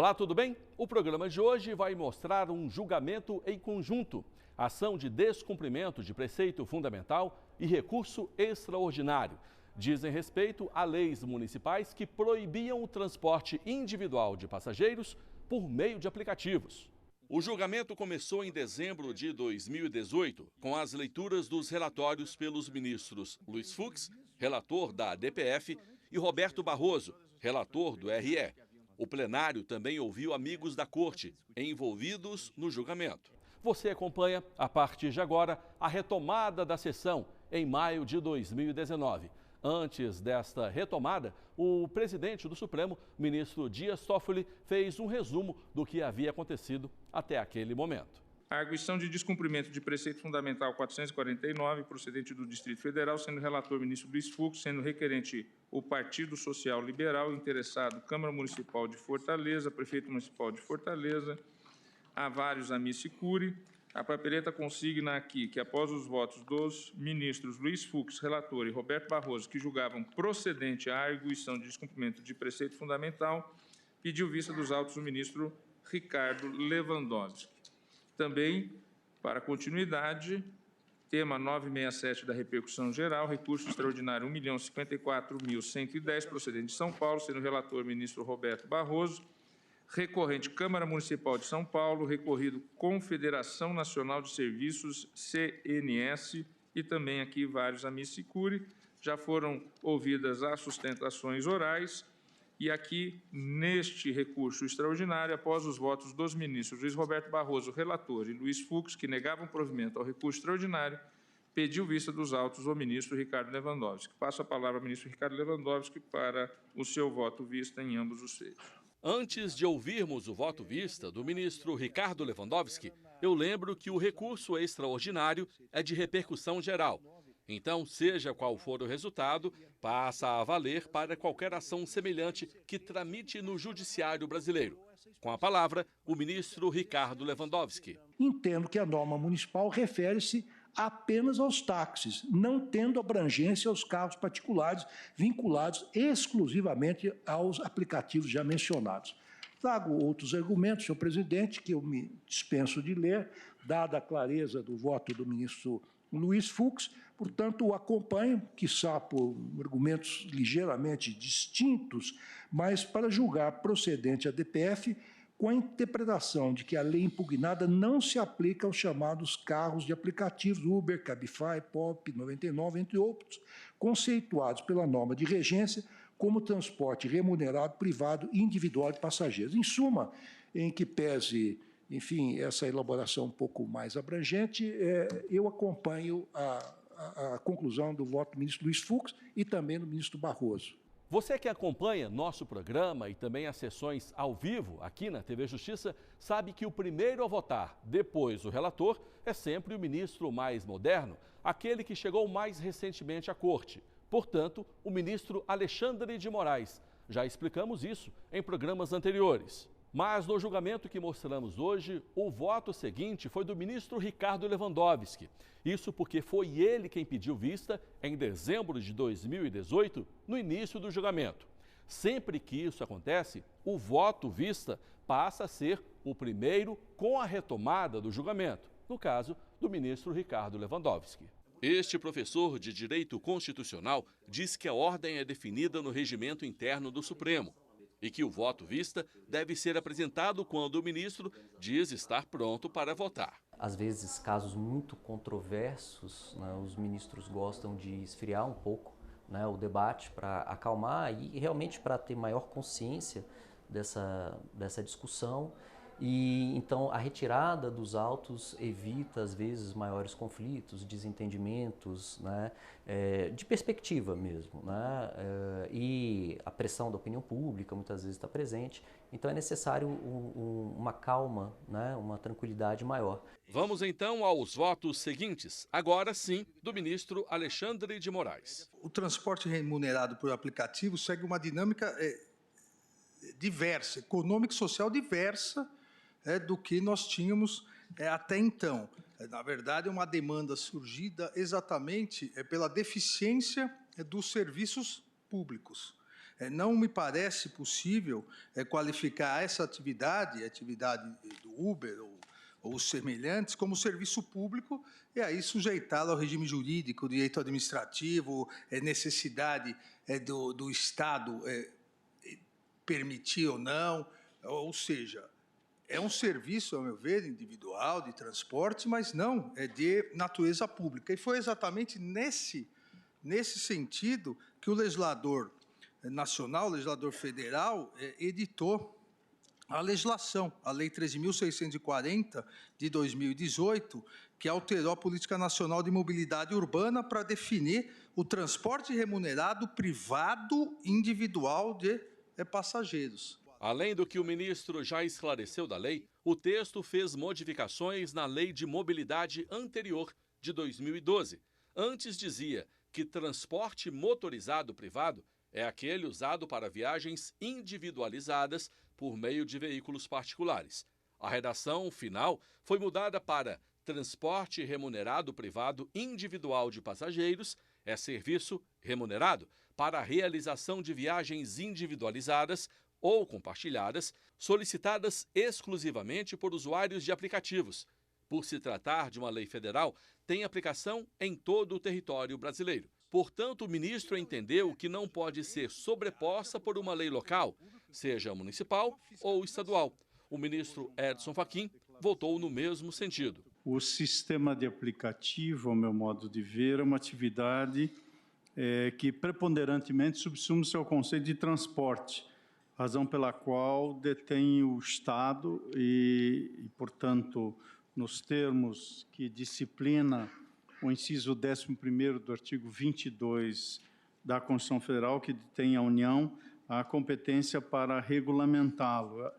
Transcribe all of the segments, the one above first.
Olá, tudo bem? O programa de hoje vai mostrar um julgamento em conjunto, ação de descumprimento de preceito fundamental e recurso extraordinário. Dizem respeito a leis municipais que proibiam o transporte individual de passageiros por meio de aplicativos. O julgamento começou em dezembro de 2018, com as leituras dos relatórios pelos ministros Luiz Fux, relator da DPF, e Roberto Barroso, relator do RE. O plenário também ouviu amigos da corte, envolvidos no julgamento. Você acompanha, a partir de agora, a retomada da sessão em maio de 2019. Antes desta retomada, o presidente do Supremo, ministro Dias Toffoli, fez um resumo do que havia acontecido até aquele momento. A arguição de descumprimento de preceito fundamental 449, procedente do Distrito Federal, sendo relator o ministro Luiz Fux, sendo requerente o Partido Social Liberal, interessado Câmara Municipal de Fortaleza, Prefeito Municipal de Fortaleza, há vários amici curiae. A papeleta consigna aqui que, após os votos dos ministros Luiz Fux, relator, e Roberto Barroso, que julgavam procedente a arguição de descumprimento de preceito fundamental, pediu vista dos autos o ministro Ricardo Lewandowski. Também, para continuidade, tema 967 da repercussão geral, recurso extraordinário 1.054.110, procedente de São Paulo, sendo relator o ministro Roberto Barroso, recorrente Câmara Municipal de São Paulo, recorrido Confederação Nacional de Serviços, CNS, e também aqui vários amici curiae. Já foram ouvidas as sustentações orais. E aqui, neste recurso extraordinário, após os votos dos ministros Luiz Roberto Barroso, relator, e Luiz Fux, que negavam provimento ao recurso extraordinário, pediu vista dos autos ao ministro Ricardo Lewandowski. Passo a palavra ao ministro Ricardo Lewandowski para o seu voto vista em ambos os feitos. Antes de ouvirmos o voto vista do ministro Ricardo Lewandowski, eu lembro que o recurso extraordinário é de repercussão geral. Então, seja qual for o resultado, passa a valer para qualquer ação semelhante que tramite no Judiciário brasileiro. Com a palavra, o ministro Ricardo Lewandowski. Entendo que a norma municipal refere-se apenas aos táxis, não tendo abrangência aos carros particulares vinculados exclusivamente aos aplicativos já mencionados. Trago outros argumentos, senhor presidente, que eu me dispenso de ler, dada a clareza do voto do ministro Luiz Fux, portanto, o acompanho, quiçá por argumentos ligeiramente distintos, mas para julgar procedente a DPF, com a interpretação de que a lei impugnada não se aplica aos chamados carros de aplicativos Uber, Cabify, Pop, 99, entre outros, conceituados pela norma de regência como transporte remunerado privado individual de passageiros. Em suma, em que pese, enfim, essa elaboração um pouco mais abrangente, eu acompanho a conclusão do voto do ministro Luiz Fux e também do ministro Barroso. Você que acompanha nosso programa e também as sessões ao vivo aqui na TV Justiça, sabe que o primeiro a votar, depois o relator, é sempre o ministro mais moderno, aquele que chegou mais recentemente à corte. Portanto, o ministro Alexandre de Moraes. Já explicamos isso em programas anteriores. Mas no julgamento que mostramos hoje, o voto seguinte foi do ministro Ricardo Lewandowski. Isso porque foi ele quem pediu vista em dezembro de 2018, no início do julgamento. Sempre que isso acontece, o voto vista passa a ser o primeiro com a retomada do julgamento, no caso do ministro Ricardo Lewandowski. Este professor de Direito Constitucional diz que a ordem é definida no regimento interno do Supremo e que o voto vista deve ser apresentado quando o ministro diz estar pronto para votar. Às vezes, casos muito controversos, né, os ministros gostam de esfriar um pouco, né, o debate para acalmar e realmente para ter maior consciência dessa discussão. E então a retirada dos autos evita às vezes maiores conflitos, desentendimentos, né, de perspectiva mesmo, né, e a pressão da opinião pública muitas vezes está presente, então é necessário uma calma, né, uma tranquilidade maior. Vamos então aos votos seguintes, agora sim, do ministro Alexandre de Moraes. O transporte remunerado por aplicativo segue uma dinâmica diversa, econômica e social diversa, do que nós tínhamos até então. Na verdade, é uma demanda surgida exatamente pela deficiência dos serviços públicos. Não me parece possível qualificar essa atividade, a atividade do Uber ou semelhantes, como serviço público, e aí sujeitá-lo ao regime jurídico, direito administrativo, necessidade do Estado permitir ou não, ou seja, é um serviço, ao meu ver, individual, de transporte, mas não é de natureza pública. E foi exatamente nesse sentido que o legislador nacional, o legislador federal, editou a legislação, a Lei 13.640, de 2018, que alterou a Política Nacional de Mobilidade Urbana para definir o transporte remunerado privado individual de passageiros. Além do que o ministro já esclareceu da lei, o texto fez modificações na Lei de Mobilidade anterior, de 2012. Antes dizia que transporte motorizado privado é aquele usado para viagens individualizadas por meio de veículos particulares. A redação final foi mudada para transporte remunerado privado individual de passageiros é serviço remunerado para a realização de viagens individualizadas ou compartilhadas, solicitadas exclusivamente por usuários de aplicativos. Por se tratar de uma lei federal, tem aplicação em todo o território brasileiro. Portanto, o ministro entendeu que não pode ser sobreposta por uma lei local, seja municipal ou estadual. O ministro Edson Fachin votou no mesmo sentido. O sistema de aplicativo, ao meu modo de ver, é uma atividade que preponderantemente subsume-se ao conceito de transporte, razão pela qual detém o Estado e, portanto, nos termos que disciplina o inciso 11º do artigo 22 da Constituição Federal, que detém a União a competência para regulamentá-lo.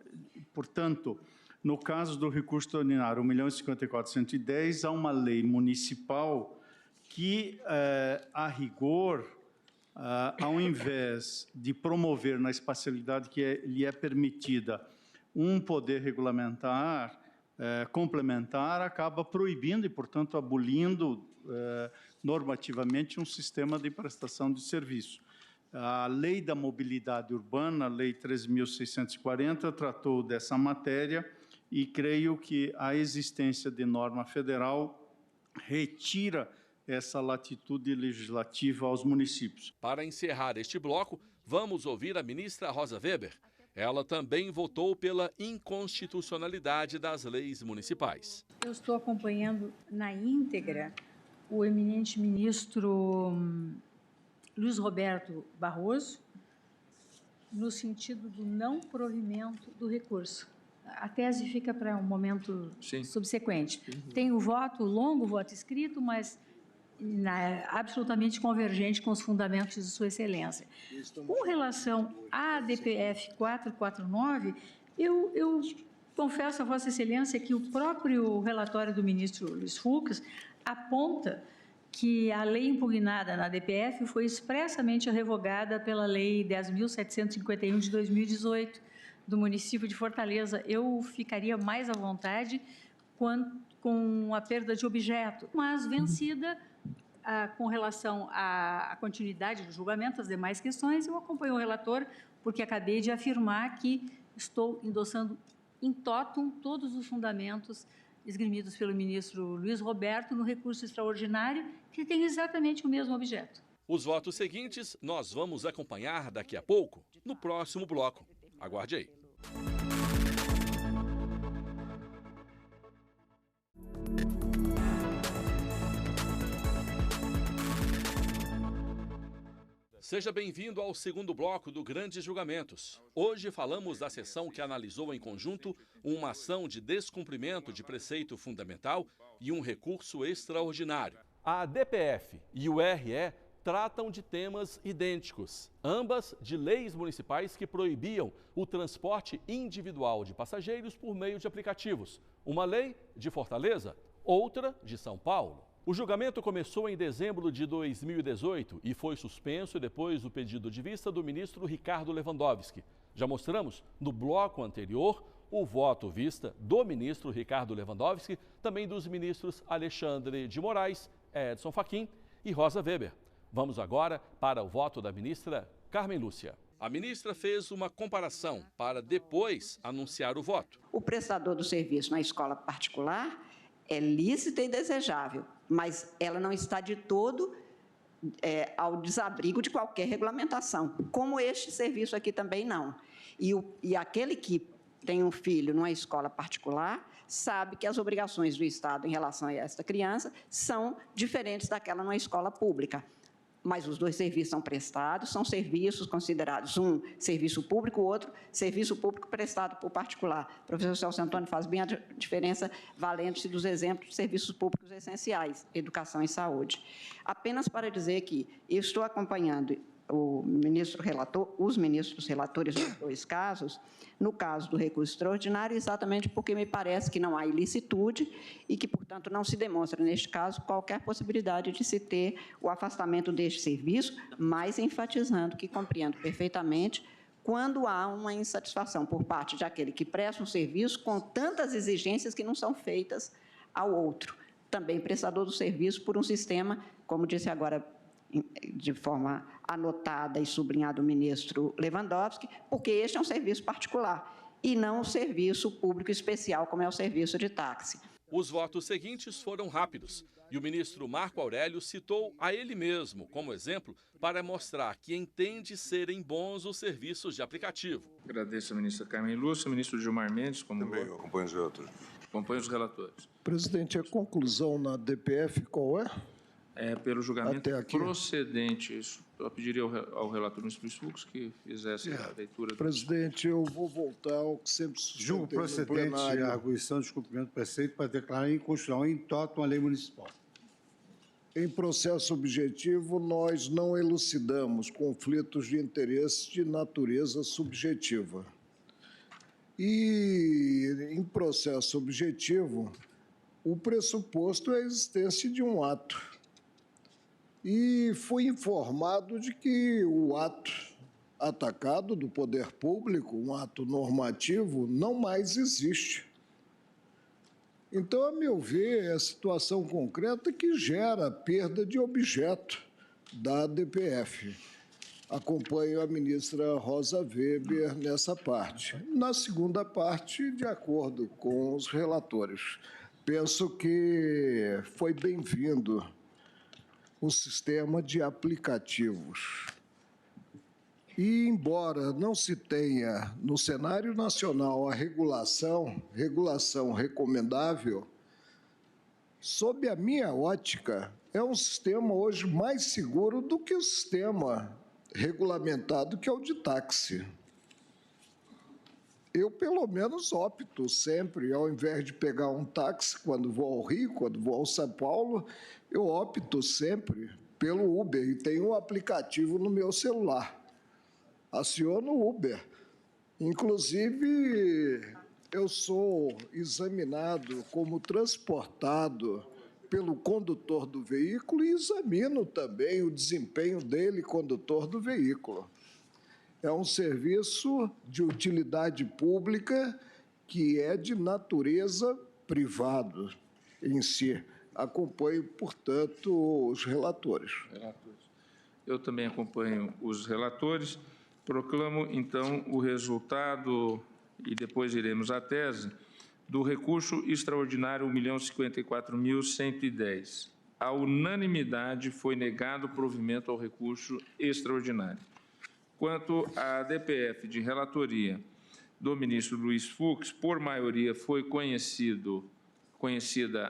Portanto, no caso do recurso extraordinário 1.054.110, há uma lei municipal que, a rigor, ao invés de promover na espacialidade que lhe é permitida um poder regulamentar complementar, acaba proibindo e, portanto, abolindo normativamente um sistema de prestação de serviço. A Lei da Mobilidade Urbana, a Lei 13.640, tratou dessa matéria e creio que a existência de norma federal retira essa latitude legislativa aos municípios. Para encerrar este bloco, vamos ouvir a ministra Rosa Weber. Ela também votou pela inconstitucionalidade das leis municipais. Eu estou acompanhando na íntegra o eminente ministro Luiz Roberto Barroso, no sentido do não provimento do recurso. A tese fica para um momento subsequente. Tem o voto, o longo voto escrito, mas absolutamente convergente com os fundamentos de Sua Excelência. Com relação à DPF 449, eu confesso a Vossa Excelência que o próprio relatório do ministro Luiz Fux aponta que a lei impugnada na DPF foi expressamente revogada pela Lei 10.751 de 2018 do município de Fortaleza. Eu ficaria mais à vontade com a perda de objeto, mas vencida com relação à continuidade do julgamento, as demais questões, eu acompanho o relator, porque acabei de afirmar que estou endossando in totum todos os fundamentos esgrimidos pelo ministro Luiz Roberto no recurso extraordinário, que tem exatamente o mesmo objeto. Os votos seguintes nós vamos acompanhar daqui a pouco, no próximo bloco. Aguarde aí. Seja bem-vindo ao segundo bloco do Grandes Julgamentos. Hoje falamos da sessão que analisou em conjunto uma ação de descumprimento de preceito fundamental e um recurso extraordinário. A DPF e o RE tratam de temas idênticos, ambas de leis municipais que proibiam o transporte individual de passageiros por meio de aplicativos. Uma lei de Fortaleza, outra de São Paulo. O julgamento começou em dezembro de 2018 e foi suspenso depois do pedido de vista do ministro Ricardo Lewandowski. Já mostramos no bloco anterior o voto vista do ministro Ricardo Lewandowski, também dos ministros Alexandre de Moraes, Edson Fachin e Rosa Weber. Vamos agora para o voto da ministra Carmen Lúcia. A ministra fez uma comparação para depois anunciar o voto. O prestador do serviço na escola particular é lícita e desejável, mas ela não está de todo ao desabrigo de qualquer regulamentação, como este serviço aqui também não. E aquele que tem um filho numa escola particular sabe que as obrigações do Estado em relação a esta criança são diferentes daquela numa escola pública. Mas os dois serviços são prestados, são serviços considerados um serviço público, o outro serviço público prestado por particular. O professor Celso Antônio faz bem a diferença, valendo-se dos exemplos de serviços públicos essenciais, educação e saúde. Apenas para dizer que eu estou acompanhando o ministro relator, os ministros relatores dos dois casos, no caso do recurso extraordinário, exatamente porque me parece que não há ilicitude e que, portanto, não se demonstra, neste caso, qualquer possibilidade de se ter o afastamento deste serviço, mas enfatizando que compreendo perfeitamente quando há uma insatisfação por parte de aquele que presta um serviço com tantas exigências que não são feitas ao outro, também prestador do serviço por um sistema, como disse agora, de forma anotada e sublinhada o ministro Lewandowski, porque este é um serviço particular e não um serviço público especial, como é o serviço de táxi. Os votos seguintes foram rápidos e o ministro Marco Aurélio citou a ele mesmo como exemplo para mostrar que entende serem bons os serviços de aplicativo. Agradeço a ministra Carmen Lúcia, ministro Gilmar Mendes. Também eu acompanho os relatores. Acompanho os relatores. Presidente, a conclusão na DPF qual é? Pelo julgamento procedente, isso eu pediria ao relator ministro Luiz Fux que fizesse a leitura. Presidente, eu vou voltar ao que sempre julgo procedente a arguição de descumprimento do preceito para declarar inconstitucional em totum a lei municipal. Em processo objetivo, nós não elucidamos conflitos de interesse de natureza subjetiva. E, em processo objetivo, o pressuposto é a existência de um ato. E fui informado de que o ato atacado do poder público, um ato normativo, não mais existe. Então, a meu ver, é a situação concreta que gera perda de objeto da DPF. Acompanho a ministra Rosa Weber nessa parte. Na segunda parte, de acordo com os relatores, penso que foi bem-vindo o sistema de aplicativos. E, embora não se tenha no cenário nacional a regulação recomendável, sob a minha ótica, é um sistema hoje mais seguro do que o sistema regulamentado, que é o de táxi. Eu, pelo menos, opto sempre, ao invés de pegar um táxi quando vou ao Rio, quando vou ao São Paulo, eu opto sempre pelo Uber e tenho um aplicativo no meu celular. Aciono o Uber. Inclusive, eu sou examinado como transportado pelo condutor do veículo e examino também o desempenho dele, condutor do veículo. É um serviço de utilidade pública que é de natureza privada em si. Acompanho, portanto, os relatores. Eu também acompanho os relatores. Proclamo, então, o resultado, e depois iremos à tese, do recurso extraordinário 1.054.110. A unanimidade foi negado o provimento ao recurso extraordinário. Quanto à DPF de relatoria do ministro Luiz Fux, por maioria foi conhecida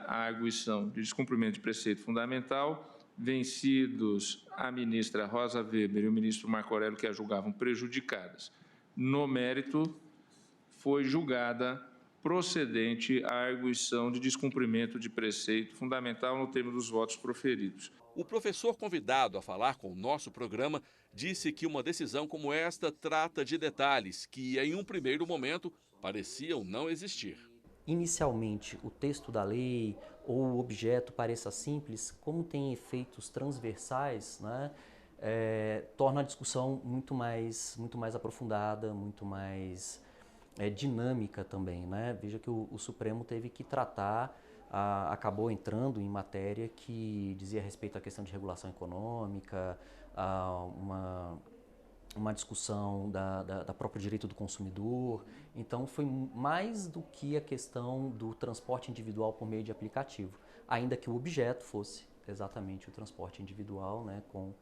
a arguição de descumprimento de preceito fundamental, vencidos a ministra Rosa Weber e o ministro Marco Aurélio, que a julgavam prejudicadas. No mérito, foi julgada procedente a arguição de descumprimento de preceito fundamental no termo dos votos proferidos. O professor convidado a falar com o nosso programa disse que uma decisão como esta trata de detalhes que, em um primeiro momento, pareciam não existir. Inicialmente, o texto da lei ou o objeto pareça simples, como tem efeitos transversais, né, torna a discussão muito mais aprofundada, muito mais dinâmica também, né? Veja que o Supremo teve que tratar, acabou entrando em matéria que dizia respeito à questão de regulação econômica, uma discussão da próprio direito do consumidor. Então, foi mais do que a questão do transporte individual por meio de aplicativo, ainda que o objeto fosse exatamente o transporte individual, né, com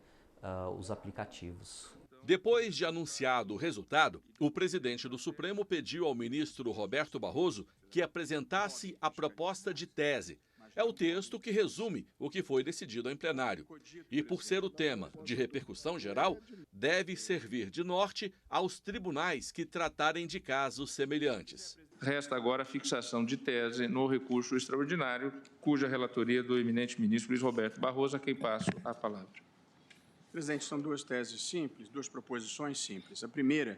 os aplicativos. Depois de anunciado o resultado, o presidente do Supremo pediu ao ministro Roberto Barroso que apresentasse a proposta de tese. É o texto que resume o que foi decidido em plenário. E, por ser o tema de repercussão geral, deve servir de norte aos tribunais que tratarem de casos semelhantes. Resta agora a fixação de tese no recurso extraordinário, cuja relatoria do eminente ministro Luiz Roberto Barroso, a quem passo a palavra. Presidente, são duas teses simples, duas proposições simples. A primeira,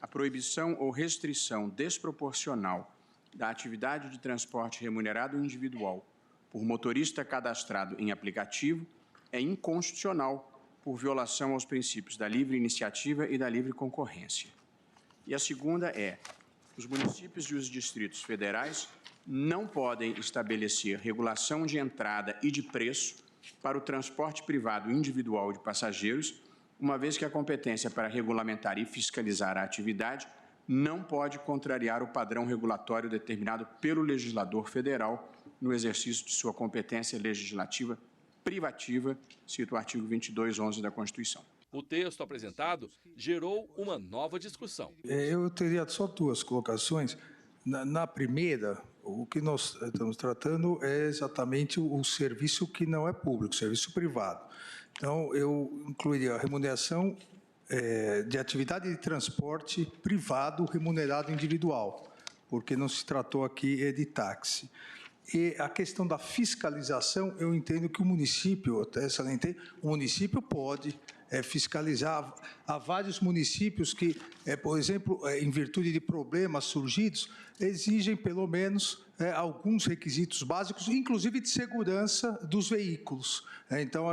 a proibição ou restrição desproporcional da atividade de transporte remunerado individual por motorista cadastrado em aplicativo é inconstitucional por violação aos princípios da livre iniciativa e da livre concorrência. E a segunda é, os municípios e os distritos federais não podem estabelecer regulação de entrada e de preço para o transporte privado individual de passageiros, uma vez que a competência para regulamentar e fiscalizar a atividade não pode contrariar o padrão regulatório determinado pelo legislador federal no exercício de sua competência legislativa privativa, cita o artigo 2211 da Constituição. O texto apresentado gerou uma nova discussão. Eu teria só duas colocações. Na primeira, o que nós estamos tratando é exatamente o serviço que não é público, o serviço privado. Então, eu incluiria a remuneração de atividade de transporte privado remunerado individual, porque não se tratou aqui de táxi. E a questão da fiscalização, eu entendo que o município, até salientei, o município pode fiscalizar. Há vários municípios que, por exemplo, em virtude de problemas surgidos, exigem pelo menos alguns requisitos básicos, inclusive de segurança dos veículos. Então,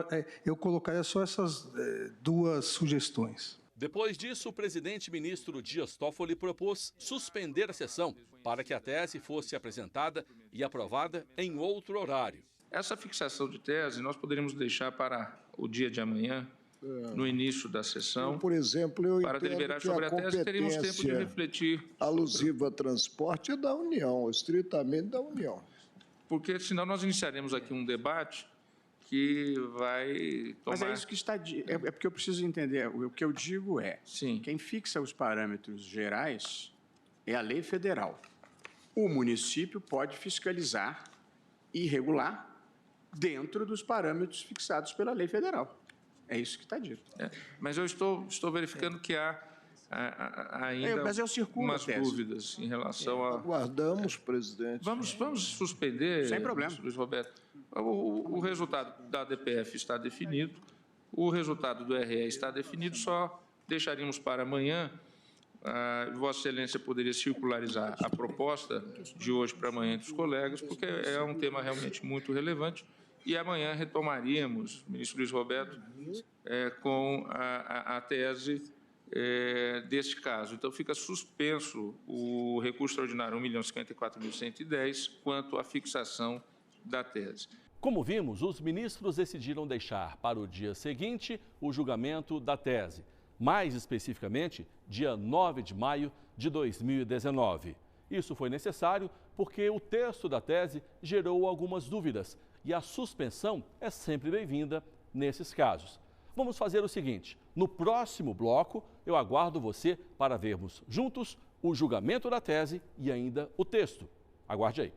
eu colocaria só essas duas sugestões. Depois disso, o presidente ministro Dias Toffoli propôs suspender a sessão para que a tese fosse apresentada e aprovada em outro horário. Essa fixação de tese nós poderíamos deixar para o dia de amanhã, no início da sessão, por exemplo, para deliberar sobre a tese, teríamos tempo de refletir. Alusiva a transporte é da União, estritamente da União. Porque senão nós iniciaremos aqui um debate que vai tomar... Mas é isso que está... É porque eu preciso entender. O que eu digo é, sim, quem fixa os parâmetros gerais é a lei federal. O município pode fiscalizar e regular dentro dos parâmetros fixados pela lei federal. É isso que está dito. Mas eu estou verificando que há ainda umas dúvidas em relação a... Aguardamos, presidente. Vamos suspender, sem problema, Luiz Roberto. O resultado da DPF está definido, o resultado do RE está definido, só deixaríamos para amanhã. Vossa Excelência poderia circularizar a proposta de hoje para amanhã entre os colegas, porque é um tema realmente muito relevante. E amanhã retomaríamos, ministro Luiz Roberto, com a tese deste caso. Então, fica suspenso o recurso extraordinário 1.054.110 quanto à fixação da tese. Como vimos, os ministros decidiram deixar para o dia seguinte o julgamento da tese, mais especificamente, dia 9 de maio de 2019. Isso foi necessário porque o texto da tese gerou algumas dúvidas e a suspensão é sempre bem-vinda nesses casos. Vamos fazer o seguinte, no próximo bloco eu aguardo você para vermos juntos o julgamento da tese e ainda o texto. Aguarde aí.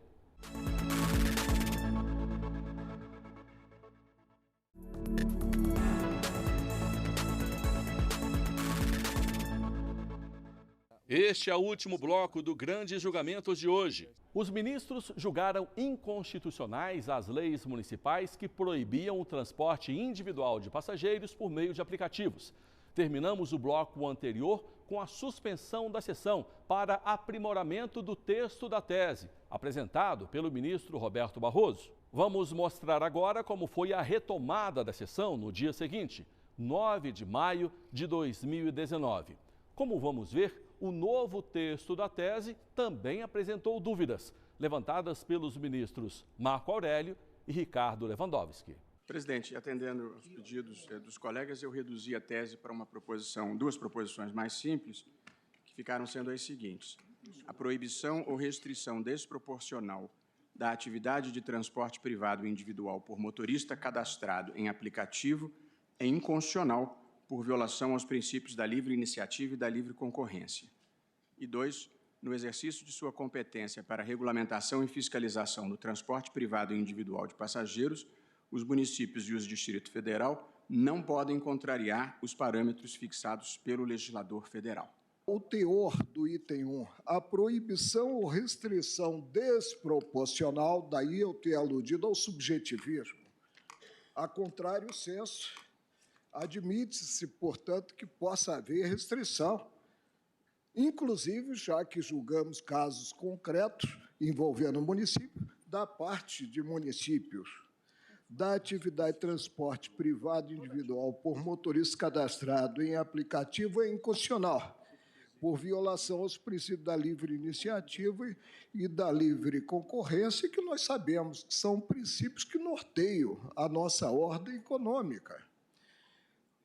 Este é o último bloco do Grandes Julgamentos de hoje. Os ministros julgaram inconstitucionais as leis municipais que proibiam o transporte individual de passageiros por meio de aplicativos. Terminamos o bloco anterior com a suspensão da sessão para aprimoramento do texto da tese, apresentado pelo ministro Roberto Barroso. Vamos mostrar agora como foi a retomada da sessão no dia seguinte, 9 de maio de 2019. Como vamos ver, o novo texto da tese também apresentou dúvidas, levantadas pelos ministros Marco Aurélio e Ricardo Lewandowski. Presidente, atendendo aos pedidos dos colegas, eu reduzi a tese para duas proposições mais simples, que ficaram sendo as seguintes. A proibição ou restrição desproporcional da atividade de transporte privado individual por motorista cadastrado em aplicativo é inconstitucional por violação aos princípios da livre iniciativa e da livre concorrência. E 2, no exercício de sua competência para regulamentação e fiscalização do transporte privado e individual de passageiros, os municípios e o Distrito Federal não podem contrariar os parâmetros fixados pelo legislador federal. O teor do item 1, a proibição ou restrição desproporcional, daí eu ter aludido ao subjetivismo. A contrário senso, admite-se, portanto, que possa haver restrição, inclusive, já que julgamos casos concretos envolvendo o município, da parte de municípios da atividade de transporte privado individual por motorista cadastrado em aplicativo é inconstitucional, por violação aos princípios da livre iniciativa e da livre concorrência, que nós sabemos que são princípios que norteiam a nossa ordem econômica.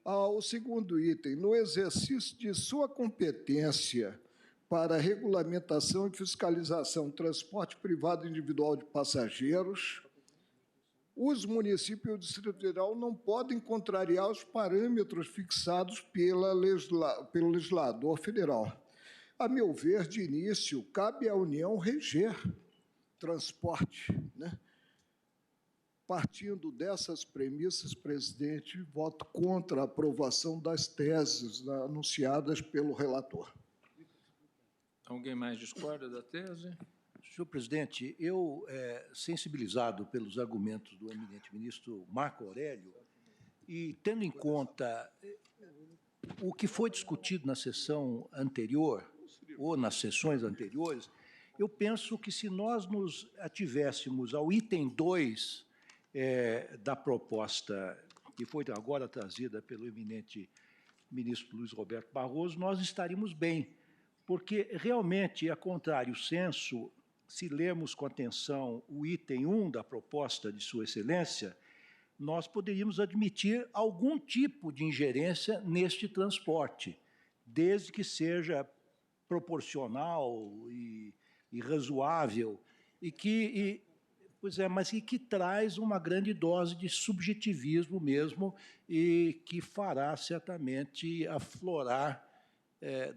O segundo item, no exercício de sua competência para regulamentação e fiscalização do transporte privado individual de passageiros, os municípios e o Distrito Federal não podem contrariar os parâmetros fixados pelo legislador federal. A meu ver, de início, cabe à União reger transporte, né? Partindo dessas premissas, presidente, voto contra a aprovação das teses anunciadas pelo relator. Alguém mais discorda da tese? Senhor presidente, eu, sensibilizado pelos argumentos do eminente ministro Marco Aurélio, e tendo em conta o que foi discutido na sessão anterior, ou nas sessões anteriores, eu penso que se nós nos ativéssemos ao item 2 da proposta, que foi agora trazida pelo eminente ministro Luiz Roberto Barroso, nós estaríamos bem, porque realmente, a contrário senso, se lermos com atenção o item 1 da proposta de Sua Excelência, nós poderíamos admitir algum tipo de ingerência neste transporte, desde que seja proporcional e razoável, mas que traz uma grande dose de subjetivismo mesmo e que fará certamente aflorar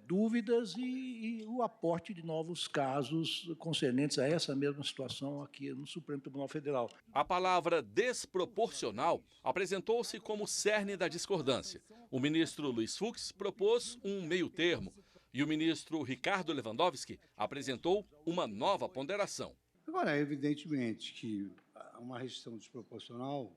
dúvidas e o aporte de novos casos concernentes a essa mesma situação aqui no Supremo Tribunal Federal. A palavra desproporcional apresentou-se como cerne da discordância. O ministro Luiz Fux propôs um meio-termo e o ministro Ricardo Lewandowski apresentou uma nova ponderação. Agora, evidentemente que uma restrição desproporcional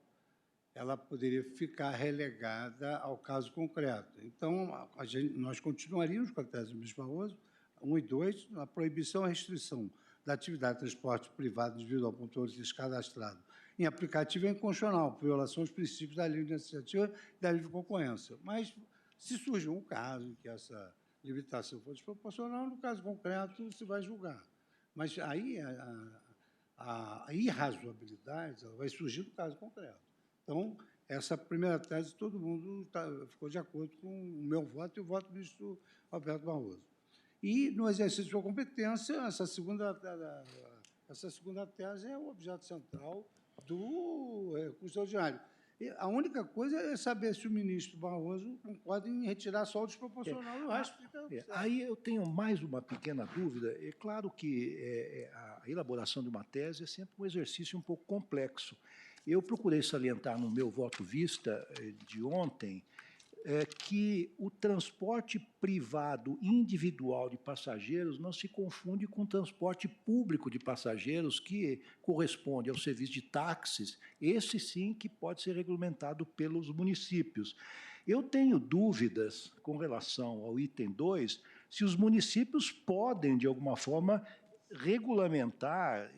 ela poderia ficar relegada ao caso concreto. Então, nós continuaríamos com a tese do ministro Barroso, 1 e 2, a proibição e restrição da atividade de transporte privado individual por motorista cadastrado em aplicativo é inconstitucional, por violação aos princípios da livre iniciativa e da livre concorrência. Mas, se surgir um caso em que essa limitação for desproporcional, no caso concreto, se vai julgar. Mas aí a irrazoabilidade ela vai surgir no caso concreto. Então, essa primeira tese, todo mundo ficou de acordo com o meu voto e o voto do ministro Roberto Barroso. E, no exercício de sua competência, essa segunda tese é o objeto central do recurso ordinário. E a única coisa é saber se o ministro Barroso concorda em retirar só o desproporcional e o resto fica... Aí eu tenho mais uma pequena dúvida. É claro que a elaboração de uma tese é sempre um exercício um pouco complexo. Eu procurei salientar no meu voto vista de ontem que o transporte privado individual de passageiros não se confunde com o transporte público de passageiros, que corresponde ao serviço de táxis, esse sim que pode ser regulamentado pelos municípios. Eu tenho dúvidas com relação ao item 2, se os municípios podem, de alguma forma, regulamentar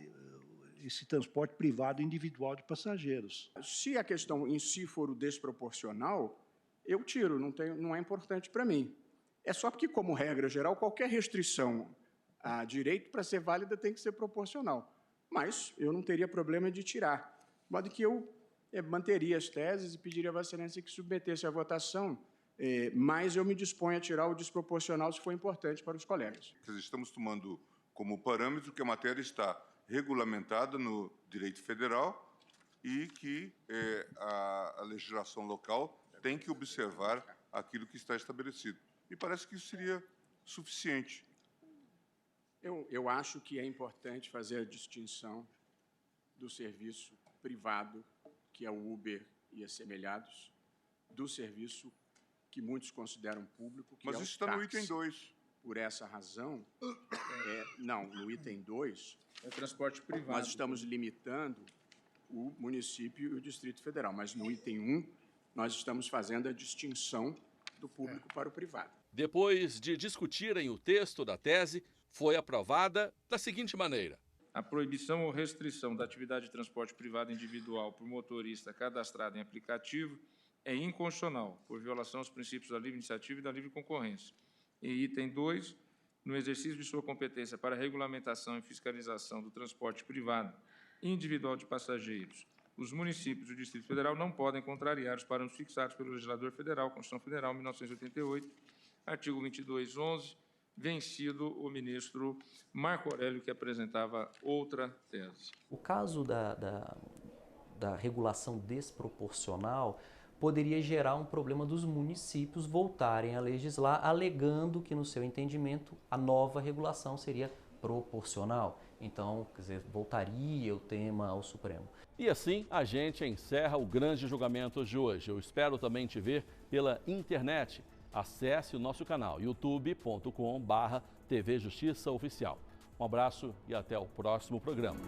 esse transporte privado individual de passageiros. Se a questão em si for o desproporcional, eu tiro, não é importante para mim. É só porque, como regra geral, qualquer restrição a direito, para ser válida, tem que ser proporcional. Mas eu não teria problema de tirar. De modo que eu manteria as teses e pediria a Vossa Excelência que submetesse à votação, mas eu me disponho a tirar o desproporcional se for importante para os colegas. Estamos tomando como parâmetro que a matéria está regulamentada no direito federal e que a legislação local tem que observar aquilo que está estabelecido. E parece que isso seria suficiente. Eu acho que é importante fazer a distinção do serviço privado, que é o Uber e assemelhados, do serviço que muitos consideram público, que Mas é o isso está no item 2. Por essa razão, não, no item 2, é transporte privado. Nós estamos limitando o município e o Distrito Federal, mas no item 1, nós estamos fazendo a distinção do público para o privado. Depois de discutirem o texto da tese, foi aprovada da seguinte maneira: a proibição ou restrição da atividade de transporte privado individual por motorista cadastrado em aplicativo é inconstitucional, por violação aos princípios da livre iniciativa e da livre concorrência. E item 2, no exercício de sua competência para regulamentação e fiscalização do transporte privado individual de passageiros, os municípios do Distrito Federal não podem contrariar os parâmetros fixados pelo legislador federal, Constituição Federal, 1988, artigo 2211, vencido o ministro Marco Aurélio, que apresentava outra tese. O caso da regulação desproporcional poderia gerar um problema dos municípios voltarem a legislar, alegando que, no seu entendimento, a nova regulação seria proporcional. Então, quer dizer, voltaria o tema ao Supremo. E assim a gente encerra o grande julgamento de hoje. Eu espero também te ver pela internet. Acesse o nosso canal youtube.com/TV Justiça Oficial. Um abraço e até o próximo programa.